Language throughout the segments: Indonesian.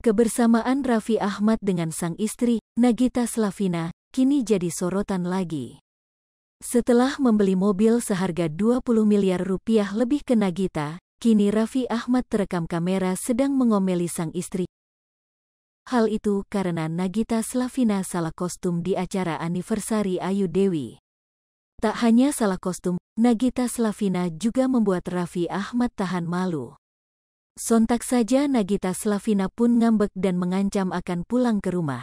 Kebersamaan Raffi Ahmad dengan sang istri, Nagita Slavina, kini jadi sorotan lagi. Setelah membeli mobil seharga 20 miliar rupiah lebih ke Nagita, kini Raffi Ahmad terekam kamera sedang mengomeli sang istri. Hal itu karena Nagita Slavina salah kostum di acara anniversary Ayu Dewi. Tak hanya salah kostum, Nagita Slavina juga membuat Raffi Ahmad tahan malu. Sontak saja Nagita Slavina pun ngambek dan mengancam akan pulang ke rumah.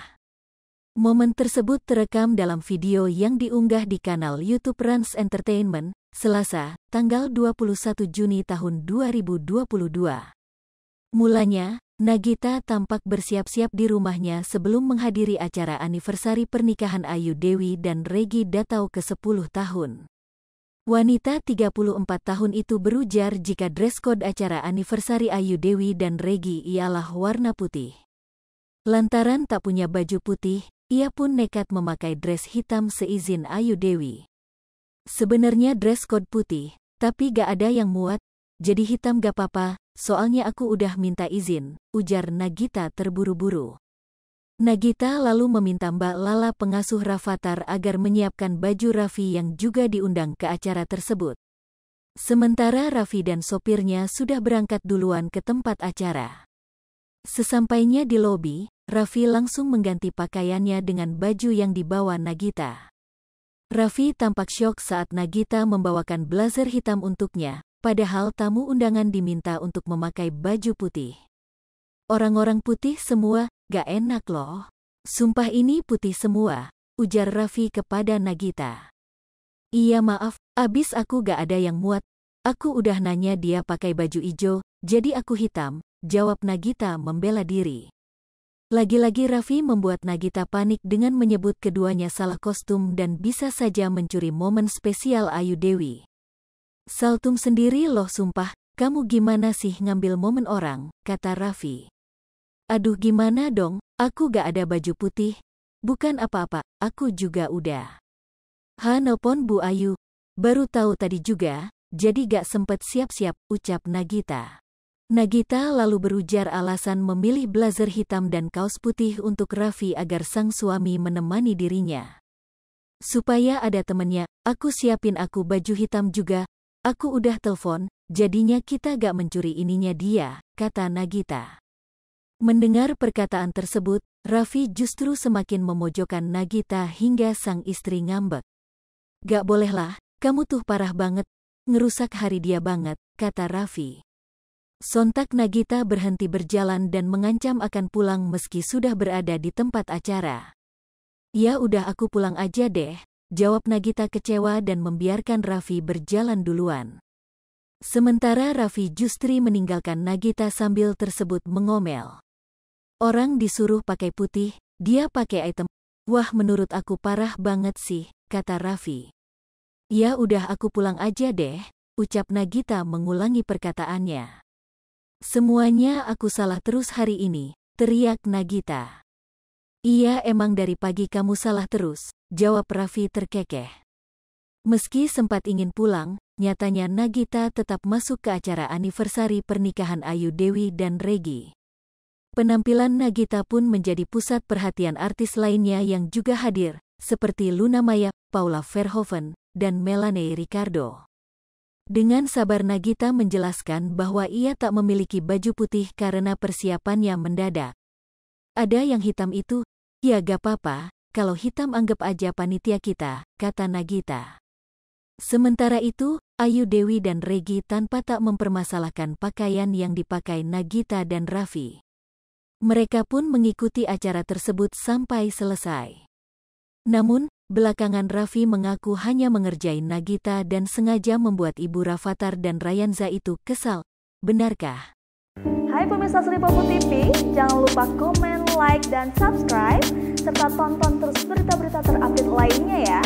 Momen tersebut terekam dalam video yang diunggah di kanal YouTube Rans Entertainment, Selasa, tanggal 21 Juni tahun 2022. Mulanya, Nagita tampak bersiap-siap di rumahnya sebelum menghadiri acara anniversary pernikahan Ayu Dewi dan Reggy Datau ke-10 tahun. Wanita 34 tahun itu berujar jika dress code acara anniversary Ayu Dewi dan Reggy ialah warna putih. Lantaran tak punya baju putih, ia pun nekat memakai dress hitam seizin Ayu Dewi. Sebenarnya dress code putih, tapi gak ada yang muat, jadi hitam gak apa-apa, soalnya aku udah minta izin, ujar Nagita terburu-buru. Nagita lalu meminta Mbak Lala pengasuh Rafathar agar menyiapkan baju Raffi yang juga diundang ke acara tersebut. Sementara Raffi dan sopirnya sudah berangkat duluan ke tempat acara. Sesampainya di lobi, Raffi langsung mengganti pakaiannya dengan baju yang dibawa Nagita. Raffi tampak syok saat Nagita membawakan blazer hitam untuknya, padahal tamu undangan diminta untuk memakai baju putih. Orang-orang putih semua, gak enak loh. Sumpah ini putih semua, ujar Raffi kepada Nagita. Iya maaf, abis aku gak ada yang muat. Aku udah nanya dia pakai baju ijo, jadi aku hitam, jawab Nagita membela diri. Lagi-lagi Raffi membuat Nagita panik dengan menyebut keduanya salah kostum dan bisa saja mencuri momen spesial Ayu Dewi. Saltum sendiri loh sumpah, kamu gimana sih ngambil momen orang, kata Raffi. Aduh gimana dong, aku gak ada baju putih. Bukan apa-apa, aku juga udah. Nelpon Bu Ayu, baru tahu tadi juga, jadi gak sempet siap-siap, ucap Nagita. Nagita lalu berujar alasan memilih blazer hitam dan kaos putih untuk Raffi agar sang suami menemani dirinya. Supaya ada temennya, aku siapin aku baju hitam juga, aku udah telepon, jadinya kita gak mencuri ininya dia, kata Nagita. Mendengar perkataan tersebut, Raffi justru semakin memojokkan Nagita hingga sang istri ngambek. Gak bolehlah, kamu tuh parah banget, ngerusak hari dia banget, kata Raffi. Sontak Nagita berhenti berjalan dan mengancam akan pulang meski sudah berada di tempat acara. Ya udah aku pulang aja deh, jawab Nagita kecewa dan membiarkan Raffi berjalan duluan. Sementara Raffi justru meninggalkan Nagita sambil tersebut mengomel. Orang disuruh pakai putih, dia pakai item. Wah menurut aku parah banget sih, kata Raffi. Ya udah aku pulang aja deh, ucap Nagita mengulangi perkataannya. Semuanya aku salah terus hari ini, teriak Nagita. Iya emang dari pagi kamu salah terus, jawab Raffi terkekeh. Meski sempat ingin pulang, nyatanya Nagita tetap masuk ke acara anniversary pernikahan Ayu Dewi dan Reggy. Penampilan Nagita pun menjadi pusat perhatian artis lainnya yang juga hadir, seperti Luna Maya, Paula Verhoeven, dan Melanie Ricardo. Dengan sabar Nagita menjelaskan bahwa ia tak memiliki baju putih karena persiapannya mendadak. Ada yang hitam itu, ya gak apa-apa, kalau hitam anggap aja panitia kita, kata Nagita. Sementara itu, Ayu Dewi dan Reggy tanpa tak mempermasalahkan pakaian yang dipakai Nagita dan Raffi. Mereka pun mengikuti acara tersebut sampai selesai. Namun, belakangan Raffi mengaku hanya mengerjain Nagita dan sengaja membuat ibu Rafathar dan Rayanza itu kesal. Benarkah? Hai pemirsa Sri Popo TV, jangan lupa komen, like, dan subscribe, serta tonton terus berita-berita terupdate lainnya ya.